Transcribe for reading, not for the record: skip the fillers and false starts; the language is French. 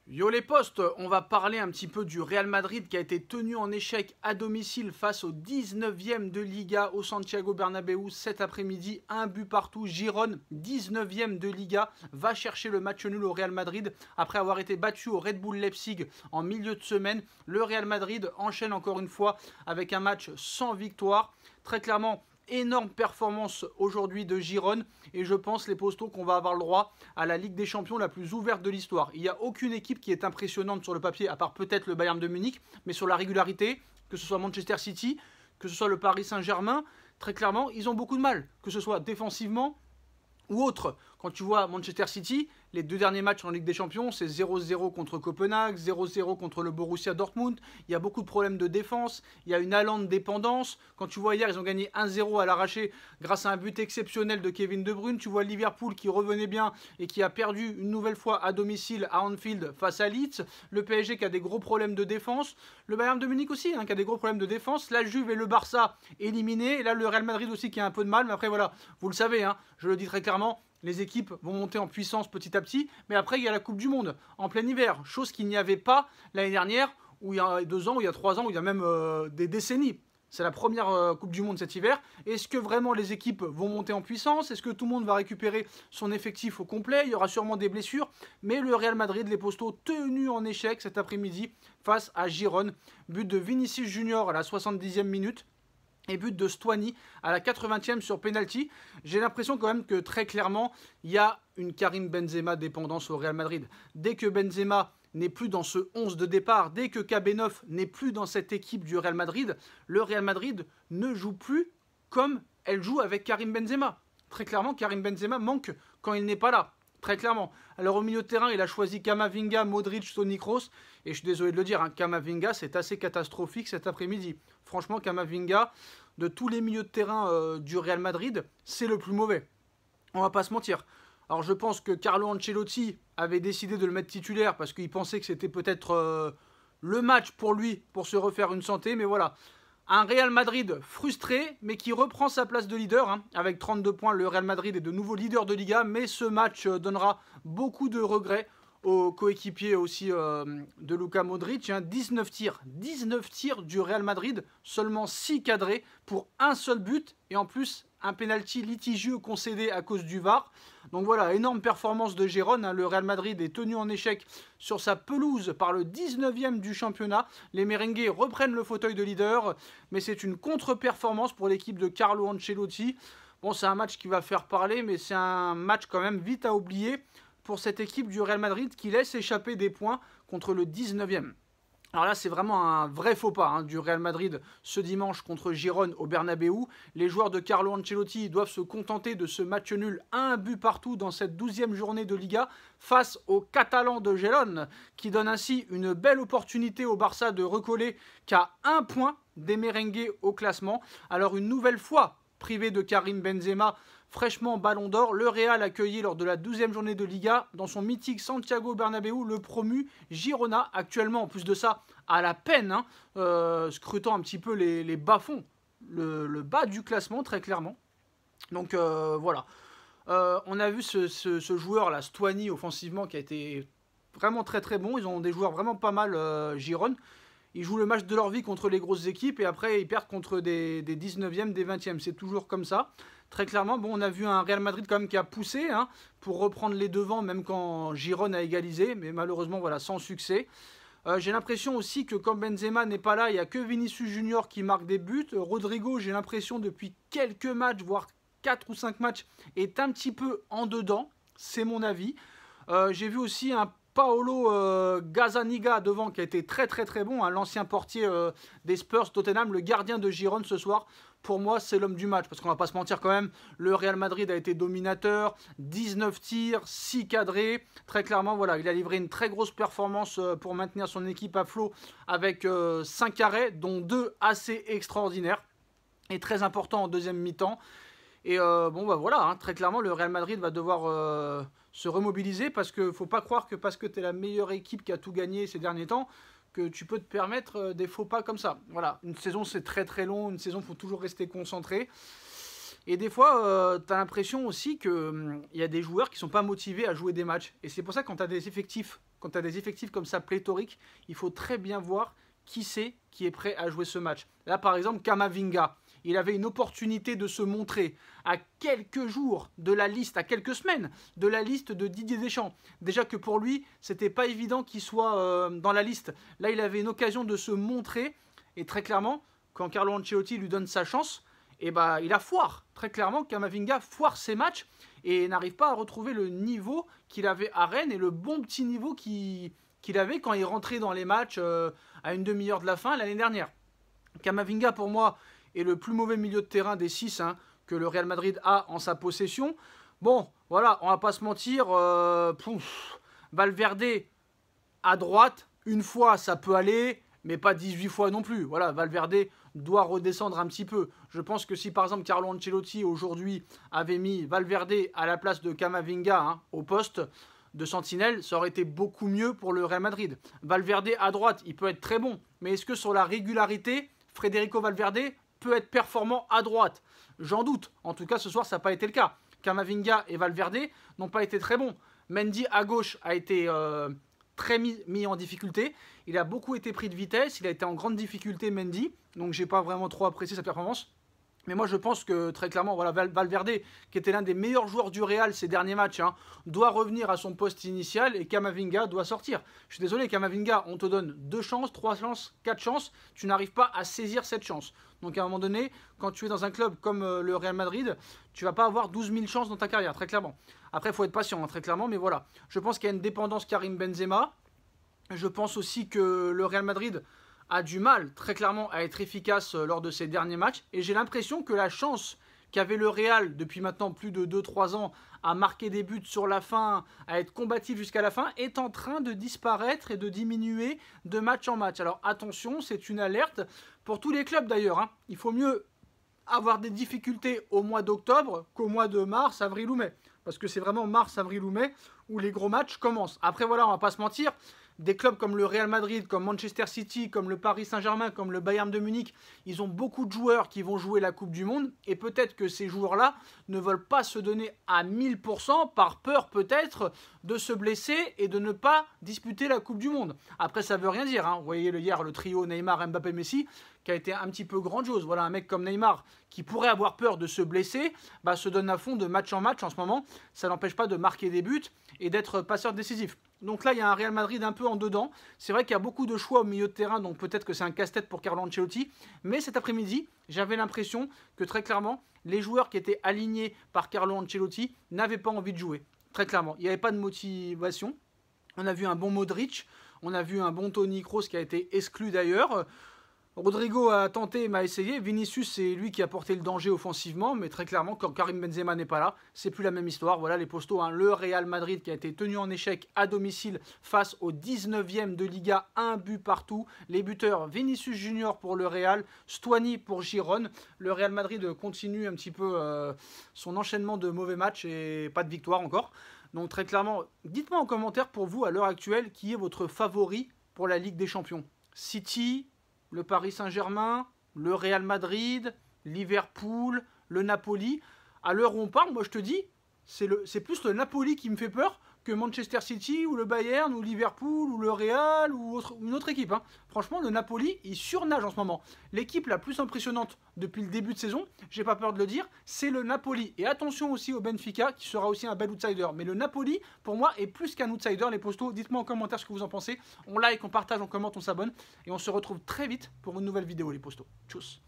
Yo les postes, on va parler un petit peu du Real Madrid qui a été tenu en échec à domicile face au 19e de Liga au Santiago Bernabéu cet après-midi. Un but partout, Girone, 19e de Liga, va chercher le match nul au Real Madrid après avoir été battu au Red Bull Leipzig en milieu de semaine. Le Real Madrid enchaîne encore une fois avec un match sans victoire. Très clairement, énorme performance aujourd'hui de Girone et je pense les postos qu'on va avoir le droit à la Ligue des Champions la plus ouverte de l'histoire. Il n'y a aucune équipe qui est impressionnante sur le papier à part peut-être le Bayern de Munich, mais sur la régularité, que ce soit Manchester City, que ce soit le Paris Saint-Germain, très clairement ils ont beaucoup de mal, que ce soit défensivement ou autre. Quand tu vois Manchester City, les deux derniers matchs en Ligue des Champions, c'est 0-0 contre Copenhague, 0-0 contre le Borussia Dortmund. Il y a beaucoup de problèmes de défense, il y a une Haaland dépendance. Quand tu vois hier, ils ont gagné 1-0 à l'arraché grâce à un but exceptionnel de Kevin De Bruyne. Tu vois Liverpool qui revenait bien et qui a perdu une nouvelle fois à domicile à Anfield face à Leeds. Le PSG qui a des gros problèmes de défense. Le Bayern de Munich aussi, qui a des gros problèmes de défense. La Juve et le Barça éliminés. Et là, le Real Madrid aussi qui a un peu de mal. Mais après, voilà, vous le savez, je le dis très clairement, les équipes vont monter en puissance petit à petit, mais après il y a la Coupe du Monde en plein hiver, chose qu'il n'y avait pas l'année dernière, ou il y a 2 ans, ou il y a 3 ans, ou il y a même des décennies. C'est la première Coupe du Monde cet hiver. Est-ce que vraiment les équipes vont monter en puissance? Est-ce que tout le monde va récupérer son effectif au complet? Il y aura sûrement des blessures, mais le Real Madrid, les postos tenus en échec cet après-midi face à Girone. But de Vinicius Junior à la 70e minute. Et but de Stuani à la 80e sur penalty. J'ai l'impression quand même que très clairement, il y a une Karim Benzema dépendance au Real Madrid. Dès que Benzema n'est plus dans ce 11 de départ, dès que KB9 n'est plus dans cette équipe du Real Madrid, le Real Madrid ne joue plus comme elle joue avec Karim Benzema. Très clairement, Karim Benzema manque quand il n'est pas là. Très clairement. Alors au milieu de terrain, il a choisi Camavinga, Modric, Toni Kroos. Et je suis désolé de le dire, Camavinga, c'est assez catastrophique cet après-midi. Franchement, Camavinga, de tous les milieux de terrain du Real Madrid, c'est le plus mauvais. On va pas se mentir. Alors je pense que Carlo Ancelotti avait décidé de le mettre titulaire parce qu'il pensait que c'était peut-être le match pour lui pour se refaire une santé. Mais voilà, un Real Madrid frustré, mais qui reprend sa place de leader. Avec 32 points, le Real Madrid est de nouveau leader de Liga. Mais ce match donnera beaucoup de regrets aux coéquipiers aussi de Luka Modric. 19 tirs du Real Madrid, seulement 6 cadrés pour un seul but. Et en plus, un penalty litigieux concédé à cause du VAR. Donc voilà, énorme performance de Girone. Le Real Madrid est tenu en échec sur sa pelouse par le 19e du championnat. Les merengues reprennent le fauteuil de leader, mais c'est une contre-performance pour l'équipe de Carlo Ancelotti. Bon, c'est un match qui va faire parler, mais c'est un match quand même vite à oublier pour cette équipe du Real Madrid qui laisse échapper des points contre le 19e. Alors là, c'est vraiment un vrai faux pas du Real Madrid ce dimanche contre Girone au Bernabéu. Les joueurs de Carlo Ancelotti doivent se contenter de ce match nul à un but partout dans cette 12e journée de Liga face aux Catalans de Gélone, qui donne ainsi une belle opportunité au Barça de recoller qu'à 1 point des merengues au classement. Alors une nouvelle fois, privé de Karim Benzema, fraîchement ballon d'or, le Real accueillit lors de la 12e journée de Liga dans son mythique Santiago Bernabéu le promu Girona, actuellement en plus de ça à la peine, scrutant un petit peu les bas-fonds, le bas du classement très clairement. Donc voilà, on a vu ce joueur là, Stuani offensivement qui a été vraiment très très bon, ils ont des joueurs vraiment pas mal Girone. Ils jouent le match de leur vie contre les grosses équipes et après ils perdent contre des 19e, des 20e. C'est toujours comme ça. Très clairement, bon, on a vu un Real Madrid quand même qui a poussé pour reprendre les devants, même quand Girone a égalisé. Mais malheureusement, voilà, sans succès. J'ai l'impression aussi que quand Benzema n'est pas là, il n'y a que Vinicius Junior qui marque des buts. Rodrigo, j'ai l'impression depuis quelques matchs, voire 4 ou 5 matchs, est un petit peu en dedans. C'est mon avis. J'ai vu aussi un Paolo Gazzaniga devant qui a été très très très bon, l'ancien portier des Spurs Tottenham, le gardien de Girone ce soir. Pour moi, c'est l'homme du match parce qu'on va pas se mentir quand même. Le Real Madrid a été dominateur, 19 tirs, 6 cadrés. Très clairement, voilà, il a livré une très grosse performance pour maintenir son équipe à flot avec 5 arrêts, dont 2 assez extraordinaires et très importants en deuxième mi-temps. Et bon, bah voilà, très clairement, le Real Madrid va devoir se remobiliser parce qu'il ne faut pas croire que parce que tu es la meilleure équipe qui a tout gagné ces derniers temps, que tu peux te permettre des faux pas comme ça. Voilà, une saison c'est très très long, une saison il faut toujours rester concentré. Et des fois, tu as l'impression aussi qu'il y a des joueurs qui ne sont pas motivés à jouer des matchs. Et c'est pour ça que quand tu as des effectifs, comme ça pléthoriques, il faut très bien voir qui c'est qui est prêt à jouer ce match. Là, par exemple, Kamavinga, il avait une opportunité de se montrer à quelques jours de la liste, à quelques semaines de la liste de Didier Deschamps. Déjà que pour lui, c'était pas évident qu'il soit dans la liste. Là, il avait une occasion de se montrer. Et très clairement, quand Carlo Ancelotti lui donne sa chance, et bah, il a foire. Très clairement, Kamavinga foire ses matchs et n'arrive pas à retrouver le niveau qu'il avait à Rennes et le bon petit niveau qu'il avait quand il rentrait dans les matchs à une demi-heure de la fin l'année dernière. Kamavinga, pour moi, est le plus mauvais milieu de terrain des 6 que le Real Madrid a en sa possession. Bon, voilà, on va pas se mentir. Valverde à droite, une fois, ça peut aller, mais pas 18 fois non plus. Voilà, Valverde doit redescendre un petit peu. Je pense que si par exemple Carlo Ancelotti aujourd'hui avait mis Valverde à la place de Kamavinga au poste de sentinelle, ça aurait été beaucoup mieux pour le Real Madrid. Valverde à droite, il peut être très bon, mais est-ce que sur la régularité, Federico Valverde peut être performant à droite? J'en doute. En tout cas, ce soir, ça n'a pas été le cas. Kamavinga et Valverde n'ont pas été très bons. Mendy à gauche a été très mis en difficulté. Il a beaucoup été pris de vitesse. Il a été en grande difficulté, Mendy. Donc, j'ai pas vraiment trop apprécié sa performance. Mais moi, je pense que très clairement, voilà, Valverde, qui était l'un des meilleurs joueurs du Real ces derniers matchs, doit revenir à son poste initial et Kamavinga doit sortir. Je suis désolé, Kamavinga, on te donne 2 chances, 3 chances, 4 chances, tu n'arrives pas à saisir cette chance. Donc à un moment donné, quand tu es dans un club comme le Real Madrid, tu vas pas avoir 12 000 chances dans ta carrière, très clairement. Après, il faut être patient, très clairement, mais voilà. Je pense qu'il y a une dépendance Karim Benzema. Je pense aussi que le Real Madrid a du mal, très clairement, à être efficace lors de ces derniers matchs. Et j'ai l'impression que la chance qu'avait le Real depuis maintenant plus de 2-3 ans à marquer des buts sur la fin, à être combatif jusqu'à la fin, est en train de disparaître et de diminuer de match en match. Alors attention, c'est une alerte pour tous les clubs d'ailleurs. Il faut mieux avoir des difficultés au mois d'octobre qu'au mois de mars, avril ou mai. Parce que c'est vraiment mars, avril ou mai où les gros matchs commencent. Après voilà, on va pas se mentir, des clubs comme le Real Madrid, comme Manchester City, comme le Paris Saint-Germain, comme le Bayern de Munich, ils ont beaucoup de joueurs qui vont jouer la Coupe du Monde et peut-être que ces joueurs-là ne veulent pas se donner à 1000% par peur peut-être de se blesser et de ne pas disputer la Coupe du Monde. Après, ça veut rien dire. Vous voyez hier le trio Neymar, Mbappé, Messi qui a été un petit peu grandiose. Voilà, un mec comme Neymar qui pourrait avoir peur de se blesser, se donne à fond de match en match en ce moment. Ça n'empêche pas de marquer des buts et d'être passeur décisif. Donc là, il y a un Real Madrid un peu en dedans. C'est vrai qu'il y a beaucoup de choix au milieu de terrain, donc peut-être que c'est un casse-tête pour Carlo Ancelotti. Mais cet après-midi, j'avais l'impression que très clairement, les joueurs qui étaient alignés par Carlo Ancelotti n'avaient pas envie de jouer. Très clairement, il n'y avait pas de motivation. On a vu un bon Modric, on a vu un bon Toni Kroos qui a été exclu d'ailleurs. Rodrigo a tenté, m'a essayé. Vinicius, c'est lui qui a porté le danger offensivement. Mais très clairement, quand Karim Benzema n'est pas là, c'est plus la même histoire. Voilà les postos. Le Real Madrid qui a été tenu en échec à domicile face au 19e de Liga. 1 but partout. Les buteurs, Vinicius Junior pour le Real, Stuani pour Giron. Le Real Madrid continue un petit peu son enchaînement de mauvais matchs et pas de victoire encore. Donc très clairement, dites-moi en commentaire pour vous à l'heure actuelle qui est votre favori pour la Ligue des Champions. City, le Paris Saint-Germain, le Real Madrid, Liverpool, le Napoli. À l'heure où on parle, moi je te dis, c'est plus le Napoli qui me fait peur que Manchester City ou le Bayern ou Liverpool ou le Real ou une autre équipe. Franchement, le Napoli, il surnage en ce moment. L'équipe la plus impressionnante depuis le début de saison, j'ai pas peur de le dire, c'est le Napoli. Et attention aussi au Benfica, qui sera aussi un bel outsider. Mais le Napoli, pour moi, est plus qu'un outsider. Les postos, dites-moi en commentaire ce que vous en pensez. On like, on partage, on commente, on s'abonne. Et on se retrouve très vite pour une nouvelle vidéo, les postos. Tchuss.